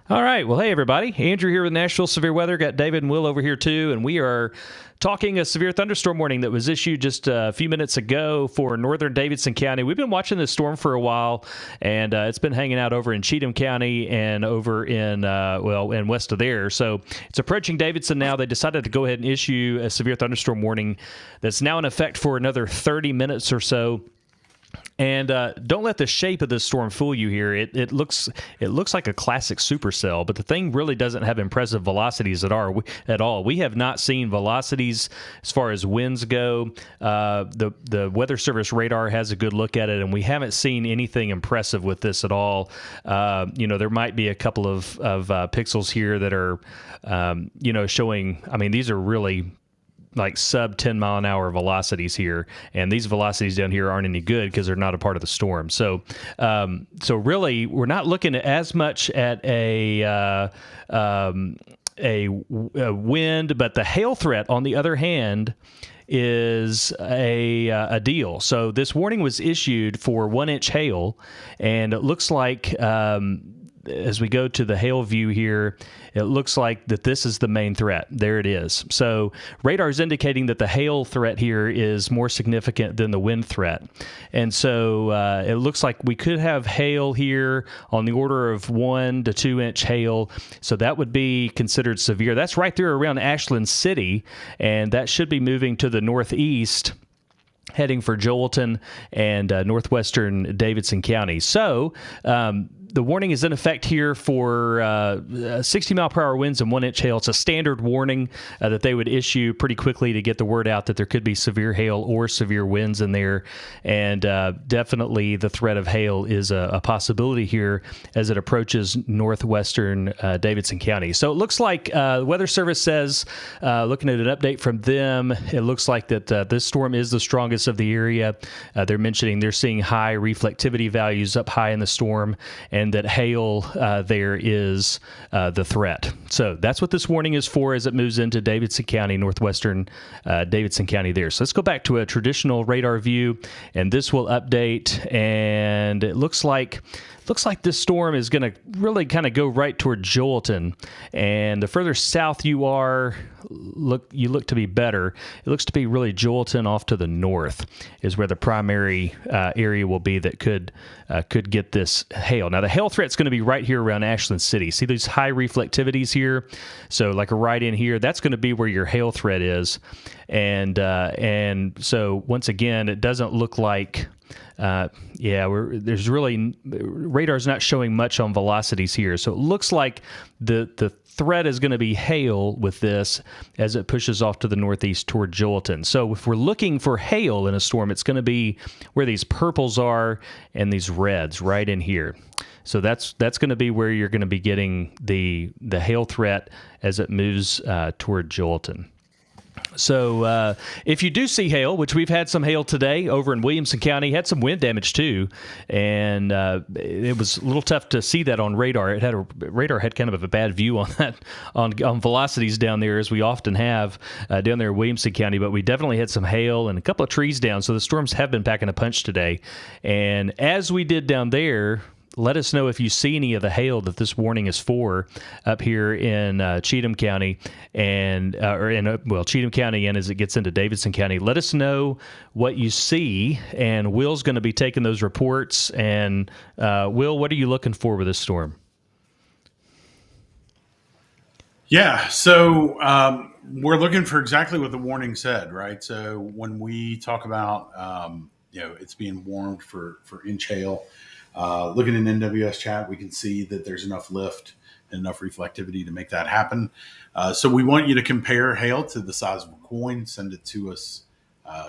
All right. Well, hey, everybody. Andrew here with Nashville Severe Weather. Got David and Will over here, too. And we are talking a severe thunderstorm warning that was issued just a few minutes ago for northern Davidson County. We've been watching this storm for a while, and it's been hanging out over in Cheatham County and over in, and west of there. So it's approaching Davidson now. They decided to go ahead and issue a severe thunderstorm warning that's now in effect for another 30 minutes or so. And don't let the shape of this storm fool you here. It looks like a classic supercell, but the thing really doesn't have impressive velocities at all. We have not seen velocities as far as winds go. The Weather Service radar has a good look at it, and we haven't seen anything impressive with this at all. There might be a couple of pixels here that are, showing. I mean, these are really like sub 10 mile an hour velocities here, and these velocities down here aren't any good because they're not a part of the storm. So really, we're not looking at as much at a wind, but the hail threat, on the other hand, is a deal. So this warning was issued for 1-inch hail, and it looks like as we go to the hail view here, it looks like that this is the main threat. There it is. So radar is indicating that the hail threat here is more significant than the wind threat. And so it looks like we could have hail here on the order of 1 to 2 inch hail. So that would be considered severe. That's right there around Ashland City, and that should be moving to the northeast, heading for Joelton and northwestern Davidson County. So the warning is in effect here for 60-mile-per-hour winds and 1-inch hail. It's a standard warning that they would issue pretty quickly to get the word out that there could be severe hail or severe winds in there. And definitely the threat of hail is a possibility here as it approaches northwestern Davidson County. So it looks like the Weather Service says, looking at an update from them, it looks like that this storm is the strongest of the area. They're mentioning they're seeing high reflectivity values up high in the storm, and that hail there is the threat. So that's what this warning is for as it moves into Davidson County, northwestern Davidson County there. So let's go back to a traditional radar view, and this will update, and it looks like this storm is going to really kind of go right toward Joelton. And the further south you are, you look to be better. It looks to be really Joelton off to the north is where the primary area will be that could get this hail. Now, the hail threat's going to be right here around Ashland City. See these high reflectivities here? So like right in here, that's going to be where your hail threat is. And so once again, it doesn't look like radar's not showing much on velocities here. So it looks like the threat is going to be hail with this as it pushes off to the northeast toward Joelton. So if we're looking for hail in a storm, it's going to be where these purples are and these reds right in here. So that's going to be where you're going to be getting the hail threat as it moves toward Joelton. So if you do see hail, which we've had some hail today over in Williamson County, had some wind damage too, and it was a little tough to see that on radar. Radar had kind of a bad view on that on velocities down there, as we often have down there in Williamson County. But we definitely had some hail and a couple of trees down. So the storms have been packing a punch today, and as we did down there, let us know if you see any of the hail that this warning is for up here in Cheatham County Cheatham County, and as it gets into Davidson County. Let us know what you see, and Will's going to be taking those reports. And Will, what are you looking for with this storm? Yeah, so we're looking for exactly what the warning said, right? So when we talk about, it's being warned for inch hail, looking in NWS chat, we can see that there's enough lift and enough reflectivity to make that happen. So we want you to compare hail to the size of a coin. Send it to us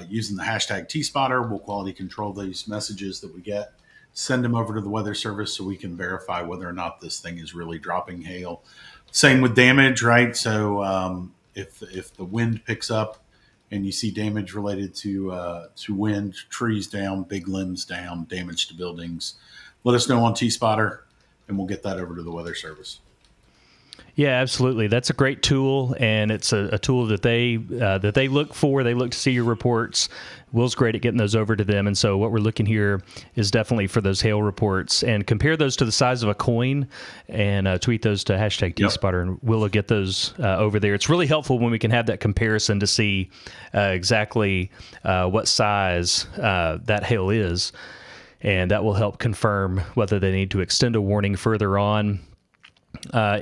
using the hashtag TSpotter. We'll quality control these messages that we get. Send them over to the Weather Service so we can verify whether or not this thing is really dropping hail. Same with damage, right? So if the wind picks up and you see damage related to wind, trees down, big limbs down, damage to buildings, let us know on TSpotter, and we'll get that over to the Weather Service. Yeah, absolutely. That's a great tool, and it's a tool that they look for. They look to see your reports. Will's great at getting those over to them, and so what we're looking here is definitely for those hail reports, and compare those to the size of a coin, and tweet those to hashtag #TSpotter, and Will get those over there. It's really helpful when we can have that comparison to see exactly what size that hail is, and that will help confirm whether they need to extend a warning further on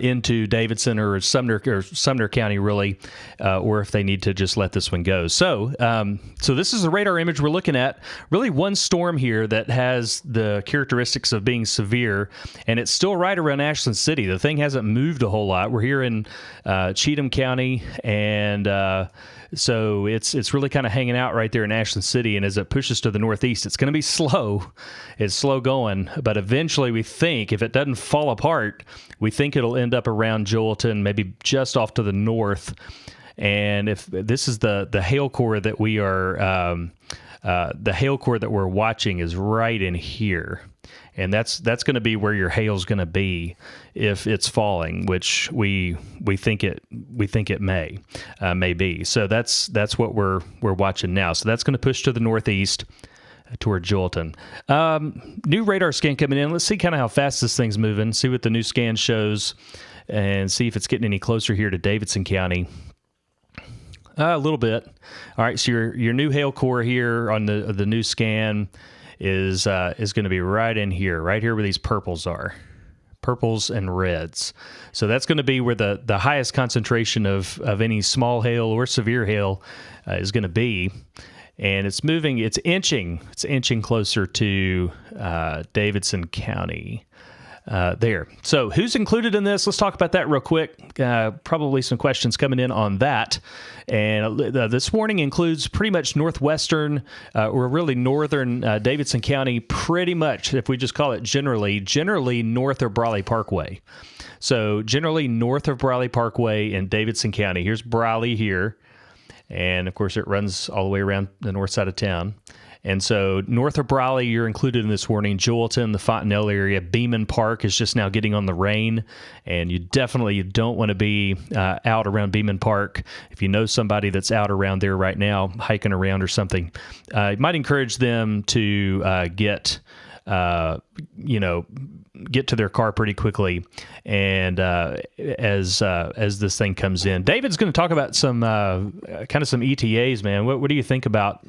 into Davidson or Sumner County, really, or if they need to just let this one go. So this is the radar image we're looking at. Really, one storm here that has the characteristics of being severe, and it's still right around Ashland City. The thing hasn't moved a whole lot. We're here in Cheatham County, and so it's really kind of hanging out right there in Ashland City, and as it pushes to the northeast, it's going to be slow. It's slow going, but eventually we think, if it doesn't fall apart, we think it'll end up around Joelton, maybe just off to the north. And if this is the hail core that we are, the hail core that we're watching is right in here. And that's going to be where your hail's going to be if it's falling, which we think it may be. So that's what we're watching now. So that's going to push to the northeast toward Joelton. New radar scan coming in. Let's see kind of how fast this thing's moving. See what the new scan shows, and see if it's getting any closer here to Davidson County. A little bit. All right. So your new hail core here on the new scan is going to be right in here, right here where these purples are. Purples and reds. So that's going to be where the highest concentration of any small hail or severe hail is going to be. And it's moving, it's inching closer to Davidson County there. So who's included in this? Let's talk about that real quick. Probably some questions coming in on that. And this warning includes pretty much northwestern or really northern Davidson County, pretty much, if we just call it generally north of Briley Parkway. So generally north of Briley Parkway in Davidson County. Here's Briley here. And, of course, it runs all the way around the north side of town. And so north of Briley, you're included in this warning. Joelton, the Fontanelle area, Beeman Park is just now getting on the rain. And you definitely don't want to be out around Beeman Park. If you know somebody that's out around there right now, hiking around or something, you might encourage them to get to their car pretty quickly, and as this thing comes in. David's going to talk about some ETAs, man. What do you think about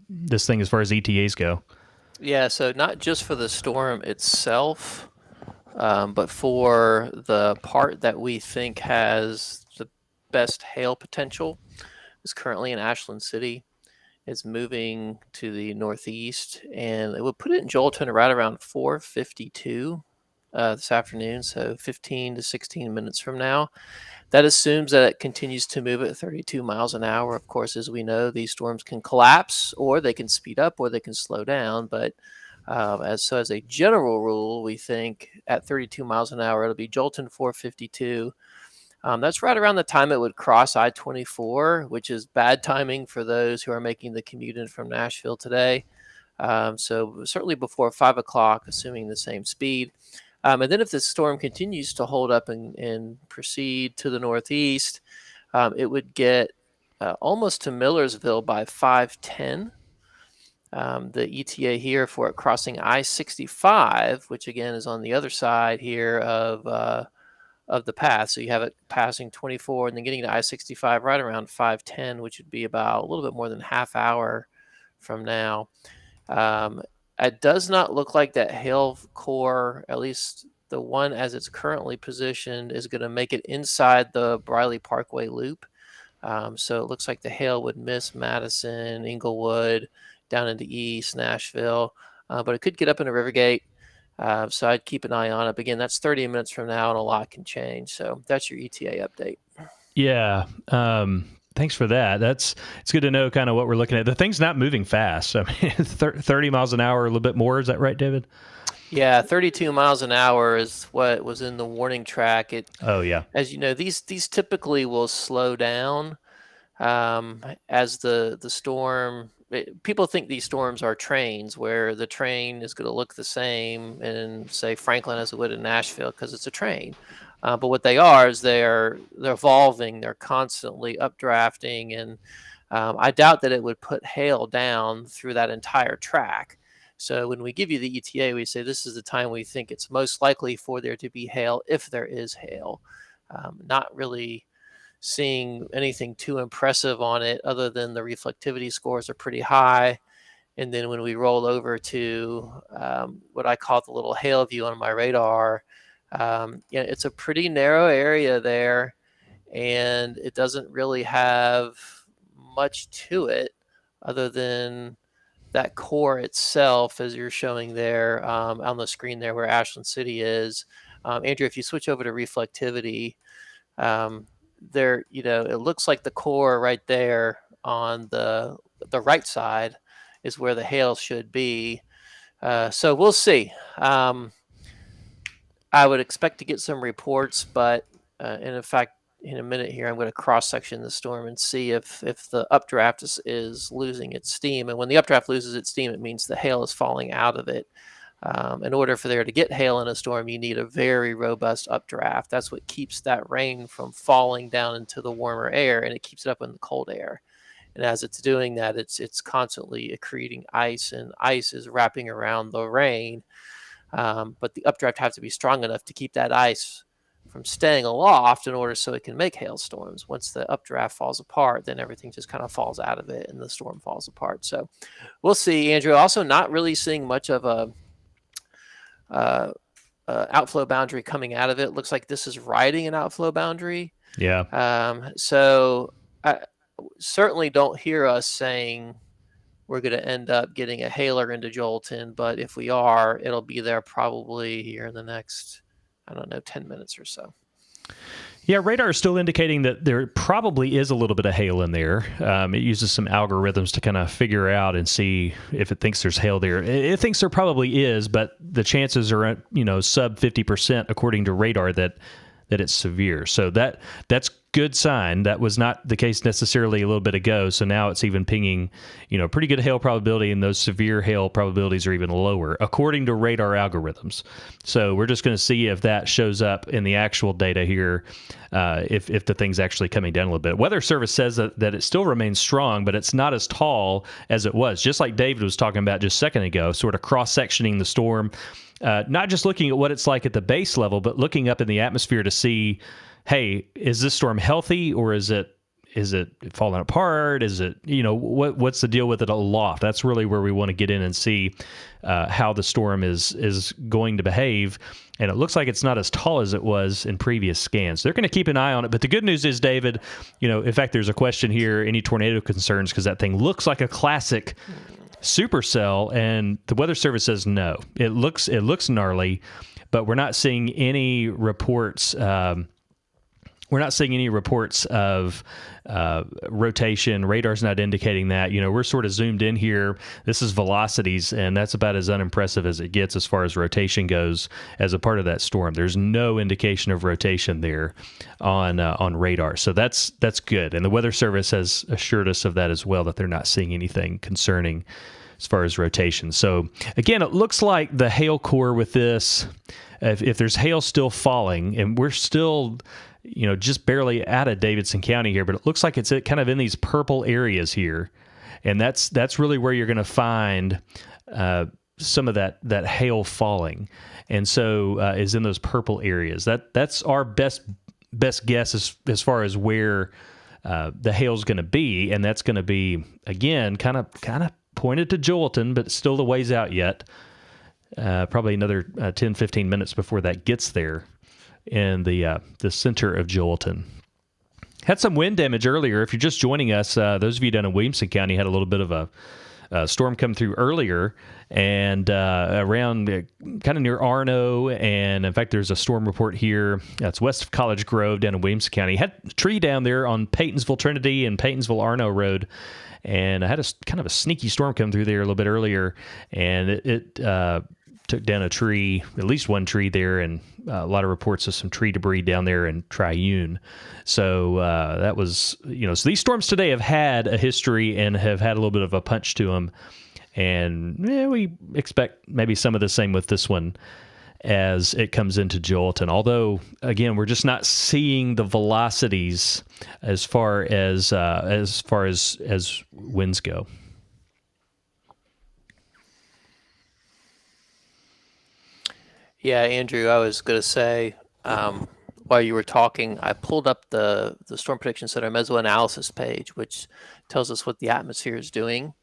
this thing as far as ETAs go? Yeah, so not just for the storm itself, but for the part that we think has the best hail potential is currently in Ashland City. It's moving to the northeast, and it would put it in Joelton right around 4:52 this afternoon, so 15 to 16 minutes from now. That assumes that it continues to move at 32 miles an hour. Of course, as we know, these storms can collapse, or they can speed up, or they can slow down. But as a general rule, we think at 32 miles an hour, it'll be Joelton 4:52. That's right around the time it would cross I-24, which is bad timing for those who are making the commute in from Nashville today. So certainly before 5 o'clock, assuming the same speed. And then if the storm continues to hold up and proceed to the northeast, it would get almost to Millersville by 5:10. The ETA here for it crossing I-65, which again is on the other side here of the path. So you have it passing 24 and then getting to I-65 right around 5:10, which would be about a little bit more than half hour from now. It does not look like that hail core, at least the one as it's currently positioned, is going to make it inside the Briley Parkway loop. So it looks like the hail would miss Madison, Inglewood, down into East, Nashville, but it could get up into Rivergate. So I'd keep an eye on it. But again, that's 30 minutes from now, and a lot can change. So that's your ETA update. Yeah. Thanks for that. It's good to know kind of what we're looking at. The thing's not moving fast. I mean, 30 miles an hour, a little bit more. Is that right, David? Yeah, 32 miles an hour is what was in the warning track. Oh, yeah. As you know, these typically will slow down as the storm. People think these storms are trains, where the train is going to look the same in, say, Franklin as it would in Nashville because it's a train. But what they are is they're evolving. They're constantly updrafting, and I doubt that it would put hail down through that entire track. So when we give you the ETA, we say this is the time we think it's most likely for there to be hail, if there is hail. Not really seeing anything too impressive on it, other than the reflectivity scores are pretty high. And then when we roll over to what I call the little hail view on my radar, it's a pretty narrow area there, and it doesn't really have much to it other than that core itself, as you're showing there on the screen there where Ashland City is. Andrew, if you switch over to reflectivity, there, it looks like the core right there on the right side is where the hail should be. So we'll see. I would expect to get some reports, but and in fact, in a minute here, I'm going to cross-section the storm and see if the updraft is losing its steam. And when the updraft loses its steam, it means the hail is falling out of it. In order for there to get hail in a storm, you need a very robust updraft. That's what keeps that rain from falling down into the warmer air, and it keeps it up in the cold air. And as it's doing that, it's constantly accreting ice, and ice is wrapping around the rain. But the updraft has to be strong enough to keep that ice from staying aloft in order so it can make hailstorms. Once the updraft falls apart, then everything just kind of falls out of it and the storm falls apart. So we'll see, Andrew. Also, not really seeing much of a outflow boundary coming out of it. Looks like this is riding an outflow boundary. Yeah. So I certainly don't hear us saying we're going to end up getting a hailer into Jolton, but if we are, it'll be there probably here in the next, 10 minutes or so. Yeah, radar is still indicating that there probably is a little bit of hail in there. It uses some algorithms to kind of figure out and see if it thinks there's hail there. It thinks there probably is, but the chances are, sub 50% according to radar that it's severe. So that's good sign. That was not the case necessarily a little bit ago. So now it's even pinging, pretty good hail probability, and those severe hail probabilities are even lower according to radar algorithms. So we're just going to see if that shows up in the actual data here, if the thing's actually coming down a little bit. Weather Service says that it still remains strong, but it's not as tall as it was, just like David was talking about just a second ago, sort of cross-sectioning the storm. Not just looking at what it's like at the base level, but looking up in the atmosphere to see, hey, is this storm healthy, or is it falling apart? Is it, what's the deal with it aloft? That's really where we want to get in and see how the storm is going to behave. And it looks like it's not as tall as it was in previous scans. They're going to keep an eye on it. But the good news is, David, in fact, there's a question here, any tornado concerns, because that thing looks like a classic supercell, and the Weather Service says no. It looks gnarly, but we're not seeing any reports. We're not seeing any reports of rotation. Radar's not indicating that. We're sort of zoomed in here. This is velocities, and that's about as unimpressive as it gets as far as rotation goes as a part of that storm. There's no indication of rotation there on radar. So that's good. And the Weather Service has assured us of that as well, that they're not seeing anything concerning as far as rotation. So again, it looks like the hail core with this, if there's hail still falling, and we're still just barely out of Davidson County here, but it looks like it's kind of in these purple areas here. And that's really where you're going to find some of that hail falling. And so is in those purple areas. That's our best guess as far as where the hail's going to be. And that's going to be, again, kind of pointed to Jolton, but still the ways out yet. Probably another 10, 15 minutes before that gets there in the center of Jolton. Had some wind damage earlier. If you're just joining us, those of you down in Williamson County had a little bit of a storm come through earlier, and around kind of near Arno. And in fact, there's a storm report here. That's west of College Grove down in Williamson County. Had a tree down there on Paytonsville Trinity and Paytonsville Arno Road. And I had a kind of a sneaky storm come through there a little bit earlier, and it took down a tree, at least one tree there, and a lot of reports of some tree debris down there in Triune. So that was, so these storms today have had a history and have had a little bit of a punch to them. And we expect maybe some of the same with this one as it comes into Jolton. Although, again, we're just not seeing the velocities as far as winds go. Yeah, Andrew, I was going to say, while you were talking, I pulled up the Storm Prediction Center mesoanalysis page, which tells us what the atmosphere is doing,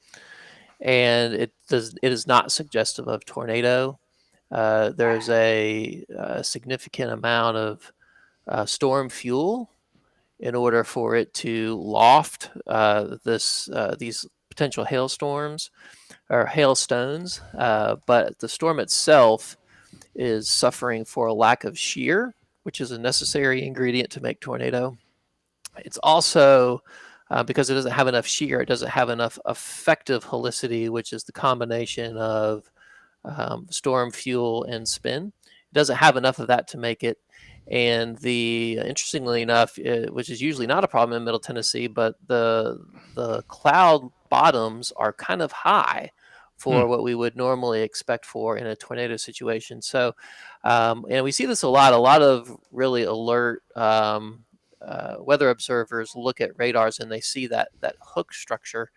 and it is not suggestive of tornado. There's a significant amount of storm fuel in order for it to loft these potential hailstorms or hailstones, but the storm itself is suffering for a lack of shear, which is a necessary ingredient to make tornado. It's also because it doesn't have enough shear, it doesn't have enough effective helicity, which is the combination of storm fuel and spin. It doesn't have enough of that to make it. And interestingly enough, which is usually not a problem in Middle Tennessee, but the cloud bottoms are kind of high for what we would normally expect for in a tornado situation. So, and we see this a lot. A lot of really alert weather observers look at radars and they see that hook structure,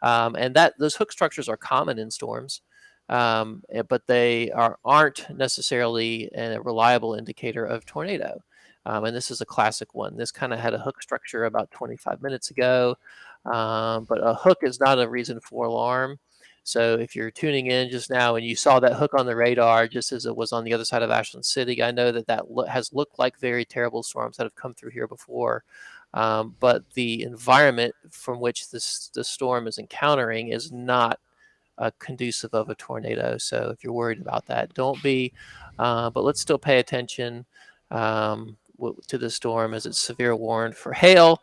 and those hook structures are common in storms. But they aren't necessarily a reliable indicator of tornado. And this is a classic one. This kind of had a hook structure about 25 minutes ago, but a hook is not a reason for alarm. So if you're tuning in just now and you saw that hook on the radar, just as it was on the other side of Ashland City, I know that has looked like very terrible storms that have come through here before. But the environment from which the storm is encountering is not conducive of a tornado. So if you're worried about that, don't be. But let's still pay attention to the storm as it's severe warned for hail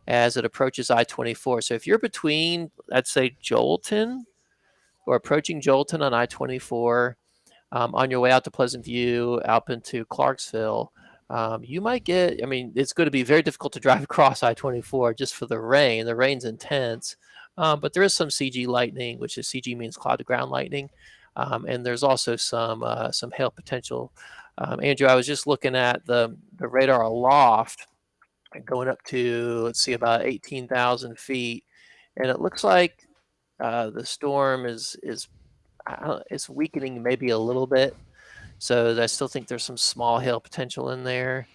as it approaches I-24. So if you're between, let's say, Jolton or approaching Jolton on I-24, on your way out to Pleasant View, out into Clarksville, you might get, it's going to be very difficult to drive across I-24 just for the rain. The rain's intense. But there is some CG lightning, which is CG means cloud to ground lightning. And there's also some hail potential. Andrew, I was just looking at the radar aloft going up to, let's see, about 18,000 feet. And it looks like the storm is it's weakening maybe a little bit. So I still think there's some small hail potential in there.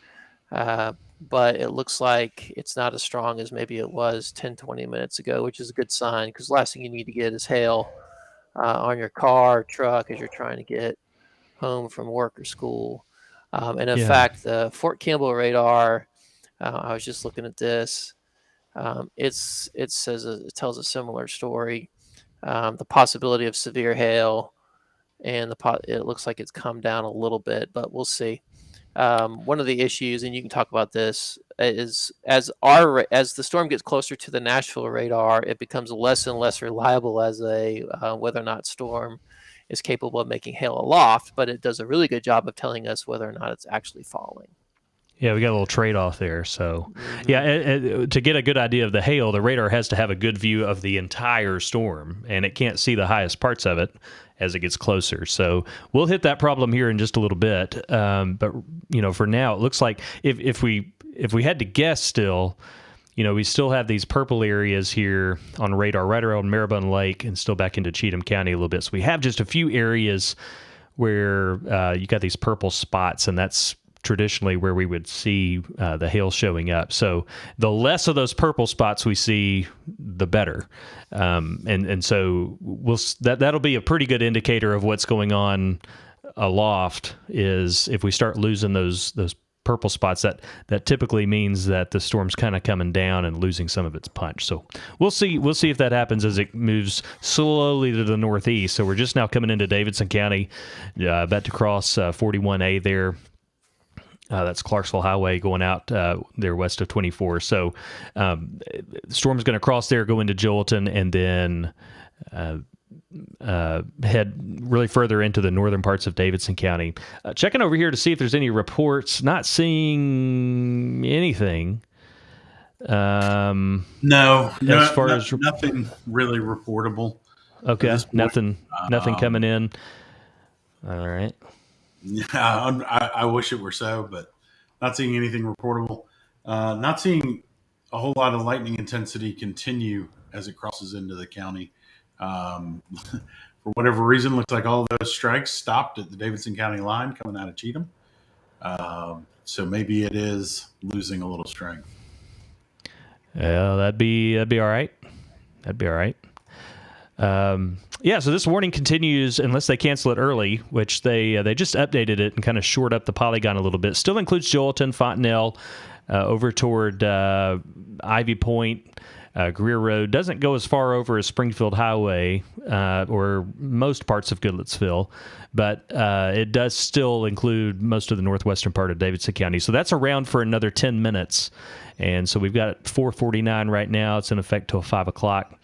But it looks like it's not as strong as maybe it was 10, 20 minutes ago, which is a good sign because the last thing you need to get is hail on your car or truck as you're trying to get home from work or school. And in fact, the Fort Campbell radar, I was just looking at this. It tells a similar story. The possibility of severe hail, and it looks like it's come down a little bit, but we'll see. One of the issues, and you can talk about this, is as the storm gets closer to the Nashville radar, it becomes less and less reliable as a whether or not storm is capable of making hail aloft, but it does a really good job of telling us whether or not it's actually falling. Yeah, we got a little trade-off there. So, to get a good idea of the hail, the radar has to have a good view of the entire storm, and it can't see the highest parts of it as it gets closer. So we'll hit that problem here in just a little bit. But for now, it looks like if we had to guess still, we still have these purple areas here on radar right around Maribun Lake and still back into Cheatham County a little bit. So we have just a few areas where you got these purple spots, and that's traditionally where we would see the hail showing up. So the less of those purple spots we see, the better. And so that'll be a pretty good indicator of what's going on aloft. Is if we start losing those purple spots, that typically means that the storm's kind of coming down and losing some of its punch. So we'll see if that happens as it moves slowly to the northeast. So we're just now coming into Davidson County, about to cross 41A there. That's Clarksville Highway going out there west of 24. So the storm's going to cross there, go into Jolton, and then head really further into the northern parts of Davidson County. Checking over here to see if there's any reports. Not seeing anything. No, nothing really reportable. Okay, nothing coming in. All right. Yeah, I wish it were so, but not seeing anything reportable. Not seeing a whole lot of lightning intensity continue as it crosses into the county. For whatever reason, looks like all those strikes stopped at the Davidson County line coming out of Cheatham. So maybe it is losing a little strength. Yeah, that'd be all right. That'd be all right. Yeah, so this warning continues unless they cancel it early, which they just updated it and kind of shored up the polygon a little bit. Still includes Joelton, Fontenelle, over toward Ivy Point, Greer Road. Doesn't go as far over as Springfield Highway or most parts of Goodlettsville, but it does still include most of the northwestern part of Davidson County. So that's around for another 10 minutes. And so we've got 4:49 right now. It's in effect till 5 o'clock.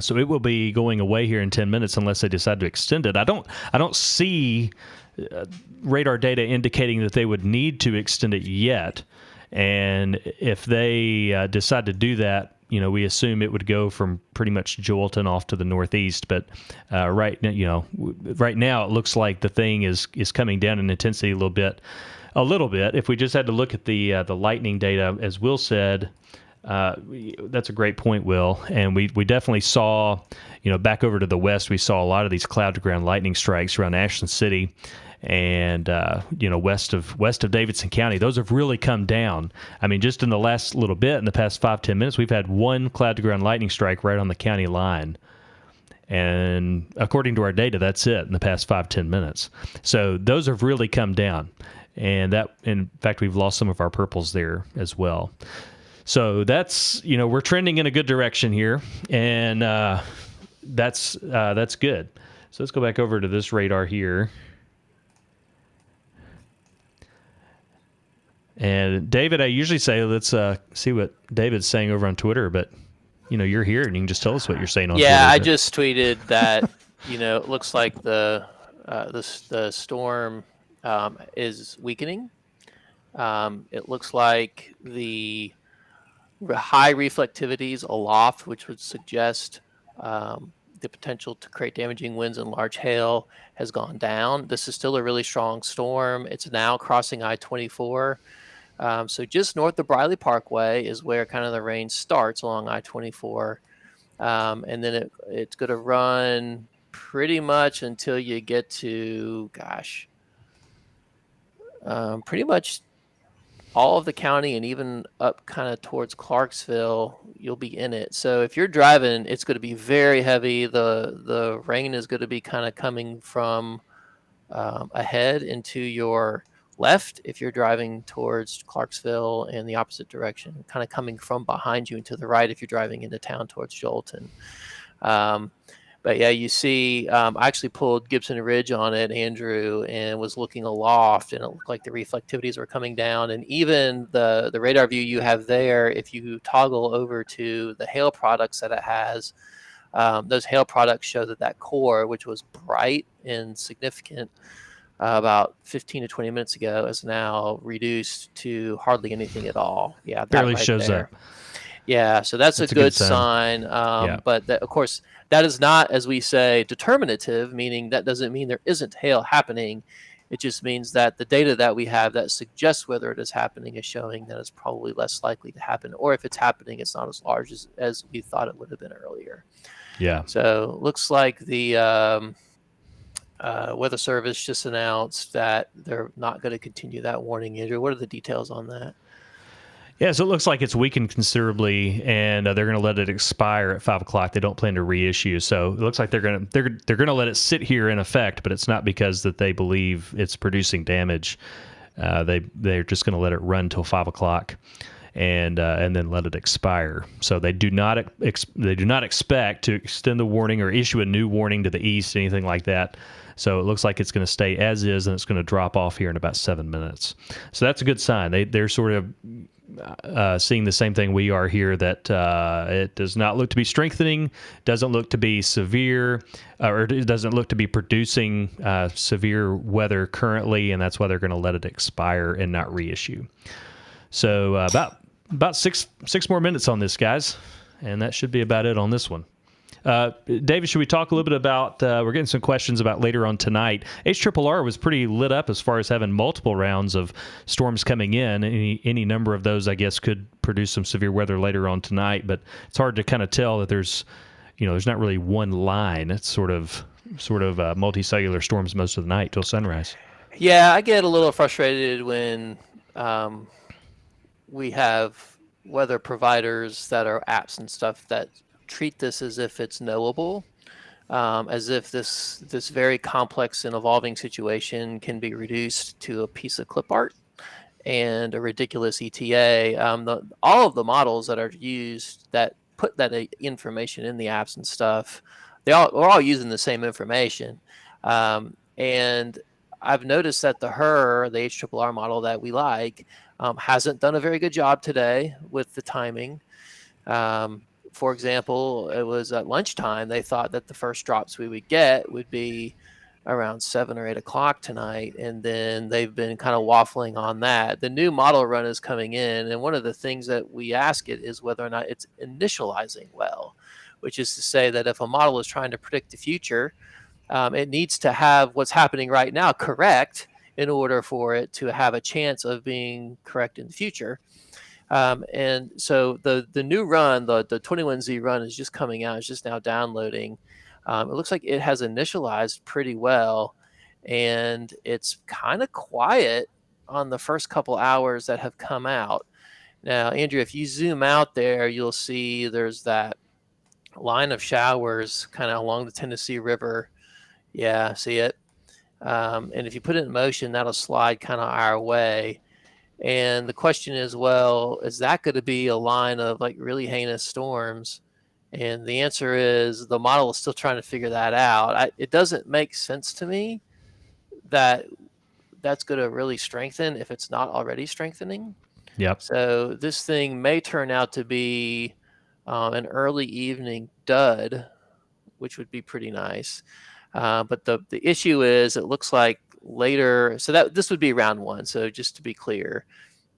So it will be going away here in 10 minutes unless they decide to extend it. I don't see radar data indicating that they would need to extend it yet. And if they decide to do that, we assume it would go from pretty much Joelton off to the northeast. But right now it looks like the thing is coming down in intensity a little bit. If we just had to look at the lightning data, as Will said. That's a great point, Will. And we definitely saw, back over to the west, we saw a lot of these cloud-to-ground lightning strikes around Ashland City and, west of Davidson County. Those have really come down. I mean, just in the last little bit, in the past 5-10 minutes, we've had one cloud-to-ground lightning strike right on the county line. And according to our data, that's it in the past 5-10 minutes. So those have really come down. And that, in fact, we've lost some of our purples there as well. So that's, we're trending in a good direction here, and that's good. So let's go back over to this radar here. And David, I usually say, let's see what David's saying over on Twitter, but, you're here and you can just tell us what you're saying on Twitter. Yeah, I just tweeted that, it looks like the storm is weakening. It looks like the high reflectivities aloft, which would suggest the potential to create damaging winds and large hail, has gone down. This is still a really strong storm. It's now crossing I-24. So just north of Briley Parkway is where kind of the range starts along I-24. And then it's going to run pretty much until you get to, pretty much all of the county and even up kind of towards Clarksville, you'll be in it. So if you're driving, it's going to be very heavy. The rain is going to be kind of coming from ahead into your left if you're driving towards Clarksville, and the opposite direction, kind of coming from behind you and to the right if you're driving into town towards Joelton. But yeah, you see, I actually pulled Gibson Ridge on it, Andrew, and was looking aloft, and it looked like the reflectivities were coming down. And even the radar view you have there, if you toggle over to the hail products that it has, those hail products show that core, which was bright and significant about 15 to 20 minutes ago, is now reduced to hardly anything at all. Yeah, barely shows up. Yeah, so that's a good sign. But of course, that is not, as we say, determinative, meaning that doesn't mean there isn't hail happening. It just means that the data that we have that suggests whether it is happening is showing that it's probably less likely to happen. Or if it's happening, it's not as large as we thought it would have been earlier. Yeah. So looks like the Weather Service just announced that they're not going to continue that warning. Andrew, what are the details on that? Yeah, so it looks like it's weakened considerably, and they're going to let it expire at 5 o'clock. They don't plan to reissue, so it looks like they're going to let it sit here in effect. But it's not because that they believe it's producing damage. They're just going to let it run till 5 o'clock, and then let it expire. So they do not expect to extend the warning or issue a new warning to the east, anything like that. So it looks like it's going to stay as is, and it's going to drop off here in about 7 minutes. So that's a good sign. They're sort of seeing the same thing we are here, that it does not look to be strengthening, doesn't look to be severe, or it doesn't look to be producing severe weather currently, and that's why they're going to let it expire and not reissue. So about six more minutes on this, guys, and that should be about it on this one. David, should we talk a little bit about, we're getting some questions about later on tonight. HRRR was pretty lit up as far as having multiple rounds of storms coming in. Any number of those, I guess, could produce some severe weather later on tonight, but it's hard to kind of tell that there's not really one line. It's sort of multicellular storms most of the night till sunrise. Yeah, I get a little frustrated when we have weather providers that are apps and stuff that treat this as if it's knowable, as if this very complex and evolving situation can be reduced to a piece of clip art and a ridiculous ETA. All of the models that are used that put that information in the apps and stuff, we're all using the same information. And I've noticed that the HRRR model that we like, hasn't done a very good job today with the timing. For example, it was at lunchtime. They thought that the first drops we would get would be around 7 or 8 o'clock tonight, and then they've been kind of waffling on that. The new model run is coming in, and one of the things that we ask it is whether or not it's initializing well, which is to say that if a model is trying to predict the future, it needs to have what's happening right now correct in order for it to have a chance of being correct in the future. And so the new run, the 21Z run, is just coming out. It's just now downloading. It looks like it has initialized pretty well, and it's kind of quiet on the first couple hours that have come out. Now, Andrew, if you zoom out there, you'll see there's that line of showers kind of along the Tennessee River. Yeah, see it? And if you put it in motion, that'll slide kind of our way. And the question is, well, is that going to be a line of like really heinous storms? And the answer is the model is still trying to figure that out. It doesn't make sense to me that that's going to really strengthen if it's not already strengthening. Yep. So this thing may turn out to be an early evening dud, which would be pretty nice. But the issue is it looks like later, so that this would be round one. So just to be clear,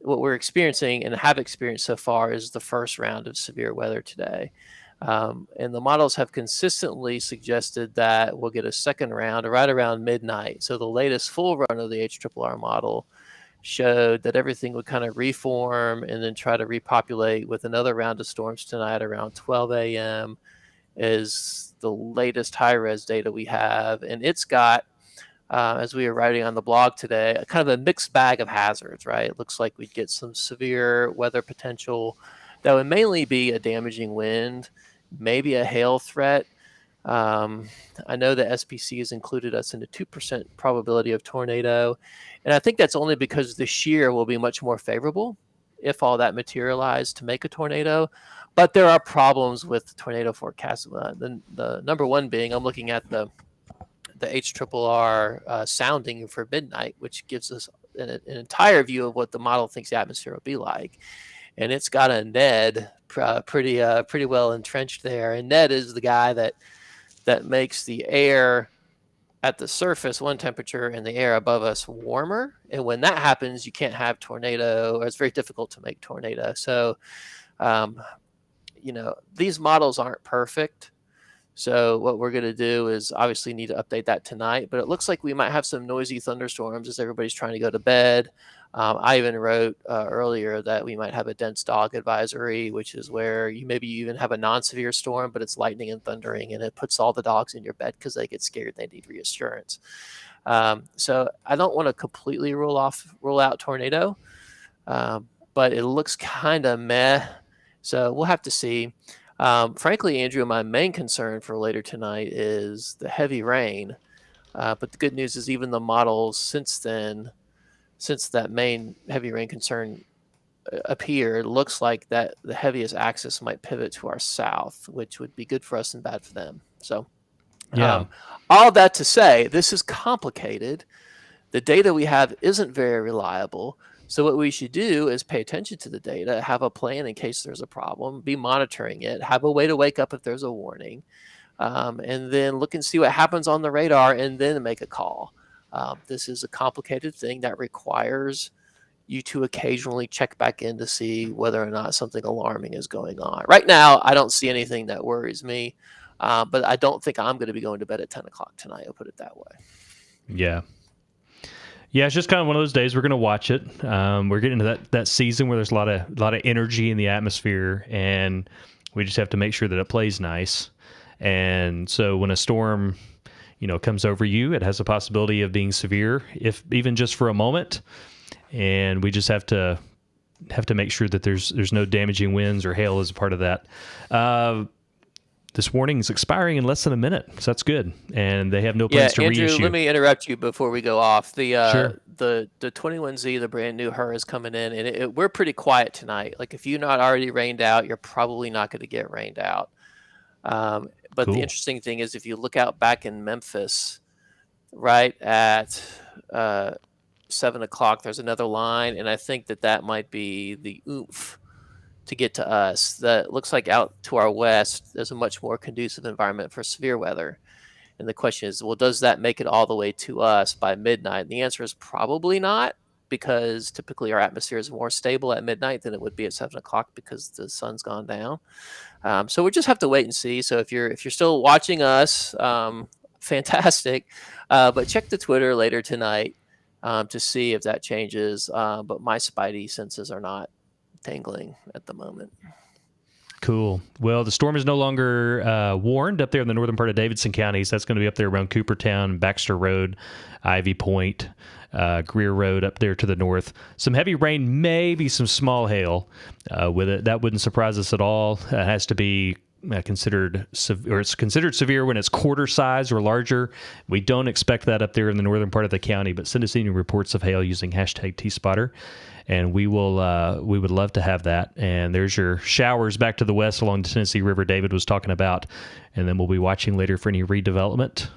what we're experiencing and have experienced so far is the first round of severe weather today. And the models have consistently suggested that we'll get a second round right around midnight. So the latest full run of the HRRR model showed that everything would kind of reform and then try to repopulate with another round of storms tonight around 12 a.m. is the latest high-res data we have. And it's got, as we were writing on the blog today, a kind of a mixed bag of hazards, right? It looks like we'd get some severe weather potential that would mainly be a damaging wind, maybe a hail threat. I know that SPC has included us in a 2% probability of tornado. And I think that's only because the shear will be much more favorable if all that materialized to make a tornado. But there are problems with the tornado forecast. The number one being, I'm looking at the HRRR sounding for midnight, which gives us an entire view of what the model thinks the atmosphere will be like. And it's got a NED pretty well entrenched there. And NED is the guy that makes the air at the surface one temperature and the air above us warmer. And when that happens, you can't have tornado, or it's very difficult to make tornado. So, these models aren't perfect. So what we're going to do is obviously need to update that tonight, but it looks like we might have some noisy thunderstorms as everybody's trying to go to bed. I even wrote earlier that we might have a dense dog advisory, which is where you even have a non-severe storm, but it's lightning and thundering, and it puts all the dogs in your bed because they get scared. They need reassurance. So I don't want to completely rule out tornado, but it looks kind of meh. So we'll have to see. Frankly, Andrew, my main concern for later tonight is the heavy rain. But the good news is even the models since that main heavy rain concern appeared, looks like that the heaviest axis might pivot to our south, which would be good for us and bad for them. So, yeah. All that to say, this is complicated. The data we have isn't very reliable. So what we should do is pay attention to the data, have a plan in case there's a problem, be monitoring it, have a way to wake up if there's a warning, and then look and see what happens on the radar and then make a call. This is a complicated thing that requires you to occasionally check back in to see whether or not something alarming is going on. Right now, I don't see anything that worries me. But I don't think I'm going to be going to bed at 10 o'clock tonight. I'll put it that way. Yeah. Yeah, it's just kind of one of those days we're going to watch it. We're getting into that season where there's a lot of energy in the atmosphere, and we just have to make sure that it plays nice. And so when a storm, comes over you, it has a possibility of being severe, if even just for a moment. And we just have to make sure that there's no damaging winds or hail as a part of that. This warning is expiring in less than a minute, so that's good. And they have no plans to Andrew, reissue. let me interrupt you before we go off. Sure. The 21Z, the brand new HER, is coming in, and we're pretty quiet tonight. Like, if you're not already rained out, you're probably not going to get rained out. But Cool. The interesting thing is, if you look out back in Memphis, right at 7 o'clock, there's another line, and I think that might be the oomph to get to us. That looks like out to our west, there's a much more conducive environment for severe weather. And the question is, well, does that make it all the way to us by midnight? And the answer is probably not, because typically our atmosphere is more stable at midnight than it would be at 7 o'clock because the sun's gone down. So we just have to wait and see. So if you're still watching us, fantastic. But check the Twitter later tonight to see if that changes. But my spidey senses are not tingling at the moment. Cool. Well, the storm is no longer warned up there in the northern part of Davidson County. So that's going to be up there around Coopertown, Baxter Road, Ivy Point, Greer Road up there to the north. Some heavy rain, maybe some small hail with it. That wouldn't surprise us at all. It has to be considered severe when it's quarter size or larger. We don't expect that up there in the northern part of the county, but send us any reports of hail using hashtag TSpotter. And we would love to have that. And there's your showers back to the west along the Tennessee River David was talking about. And then we'll be watching later for any redevelopment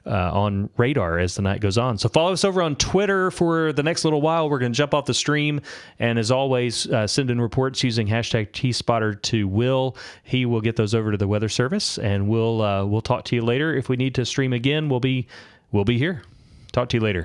on radar as the night goes on. So follow us over on Twitter for the next little while. We're going to jump off the stream. And as always, send in reports using hashtag TSpotter to Will. He will get those over to the Weather Service. And we'll talk to you later. If we need to stream again, we'll be here. Talk to you later.